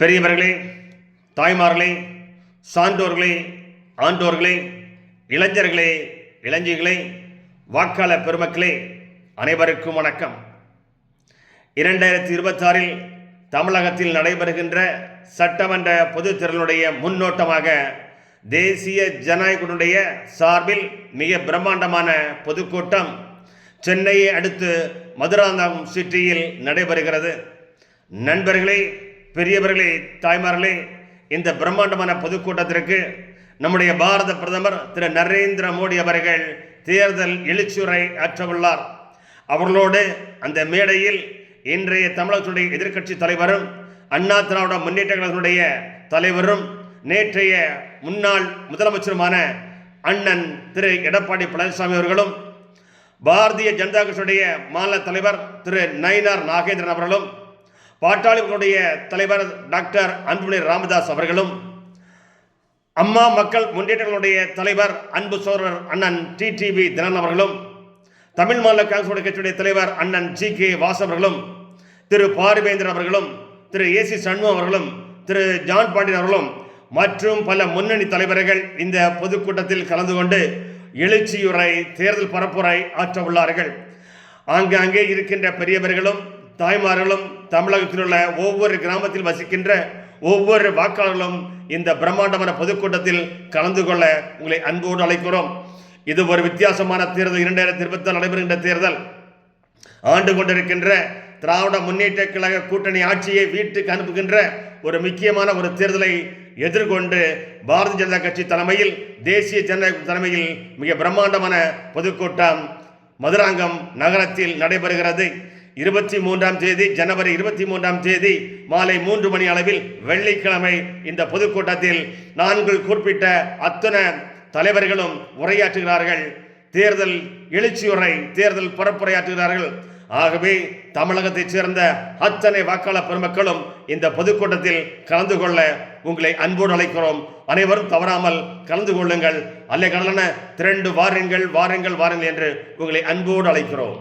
பெரியவர்களே, தாய்மார்களே, சான்றோர்களே, ஆண்டோர்களே, இளைஞர்களே, இளைஞர்களே, வாக்காளர் பெருமக்களே, அனைவருக்கும் வணக்கம். 2026 தமிழகத்தில் நடைபெறுகின்ற சட்டமன்ற பொதுத் தேர்தலுடைய முன்னோட்டமாக தேசிய ஜனநாயகனுடைய சார்பில் மிக பிரம்மாண்டமான பொதுக்கூட்டம் சென்னையை அடுத்து மதுராந்தகம் சிட்டியில் நடைபெறுகிறது. நண்பர்களே, பெரியவர்களே, தாய்மார்களே, இந்த பிரம்மாண்டமான பொதுக்கூட்டத்திற்கு நம்முடைய பாரத பிரதமர் திரு நரேந்திர மோடி அவர்கள் தேர்தல் எழுச்சியுரை ஆற்றவுள்ளார். அவர்களோடு அந்த மேடையில் இன்றைய தமிழகத்துடைய எதிர்க்கட்சி தலைவரும் அண்ணா திராவிட முன்னேற்ற கழகத்தினுடைய தலைவரும் நேற்றைய முன்னாள் முதலமைச்சருமான அண்ணன் திரு எடப்பாடி பழனிசாமி அவர்களும் பாரதிய ஜனதா கட்சியுடைய மாநில தலைவர் திரு நயினார் நாகேந்திரன் அவர்களும் பாட்டாளிகளுடைய தலைவர் டாக்டர் அன்புமணி ராமதாஸ் அவர்களும் அம்மா மக்கள் முன்னேற்றங்களுடைய தலைவர் அன்பு சோழர் அண்ணன் டிடிவி தினன் அவர்களும் தமிழ் மாநில காங்கிரஸ் கட்சியுடைய தலைவர் அண்ணன் ஜி.கே. வாசு அவர்களும் திரு பார்வேந்தர் அவர்களும் திரு ஏ.சி. சண்முகம் அவர்களும் திரு ஜான் பாண்டியன் அவர்களும் மற்றும் பல முன்னணி தலைவர்கள் இந்த பொதுக்கூட்டத்தில் கலந்து கொண்டு எழுச்சியுரை தேர்தல் பரப்புரை ஆற்ற உள்ளார்கள். ஆங்காங்கே இருக்கின்ற பெரியவர்களும் தாய்மார்களும் தமிழகத்தில் உள்ள ஒவ்வொரு கிராமத்தில் வசிக்கின்ற ஒவ்வொரு வாக்காளர்களும் இந்த பிரம்மாண்டமான பொதுக்கூட்டத்தில் கலந்து கொள்ள உங்களை அன்போடு அழைக்கிறோம். இது ஒரு வித்தியாசமான தேர்தல். 2024 நடைபெறுகின்ற தேர்தல் ஆண்டு கொண்டிருக்கின்ற திராவிட முன்னேற்ற கழக கூட்டணி ஆட்சியை வீட்டுக்கு அனுப்புகின்ற ஒரு முக்கியமான ஒரு தேர்தலை எதிர்கொண்டு பாரதிய ஜனதா கட்சி தலைமையில் தேசிய ஜனநாயக தலைமையில் மிக பிரம்மாண்டமான பொதுக்கூட்டம் மதுராந்தகம் நகரத்தில் நடைபெறுகிறது. 23ஆம் தேதி ஜனவரி 23ஆம் தேதி மாலை 3 மணி அளவில் வெள்ளிக்கிழமை இந்த பொதுக்கூட்டத்தில் நான்கு குறிப்பிட்ட அத்தனை தலைவர்களும் உரையாற்றுகிறார்கள். தேர்தல் எழுச்சியுரை தேர்தல் பரப்புரையாற்றுகிறார்கள். ஆகவே தமிழகத்தைச் சேர்ந்த அத்தனை வாக்காளர் பெருமக்களும் இந்த பொதுக்கூட்டத்தில் கலந்து கொள்ள உங்களை அன்போடு அழைக்கிறோம். அனைவரும் தவறாமல் கலந்து கொள்ளுங்கள். அல்ல திரண்டு வாருங்கள் வாருங்கள் வாருங்கள் என்று உங்களை அன்போடு அழைக்கிறோம்.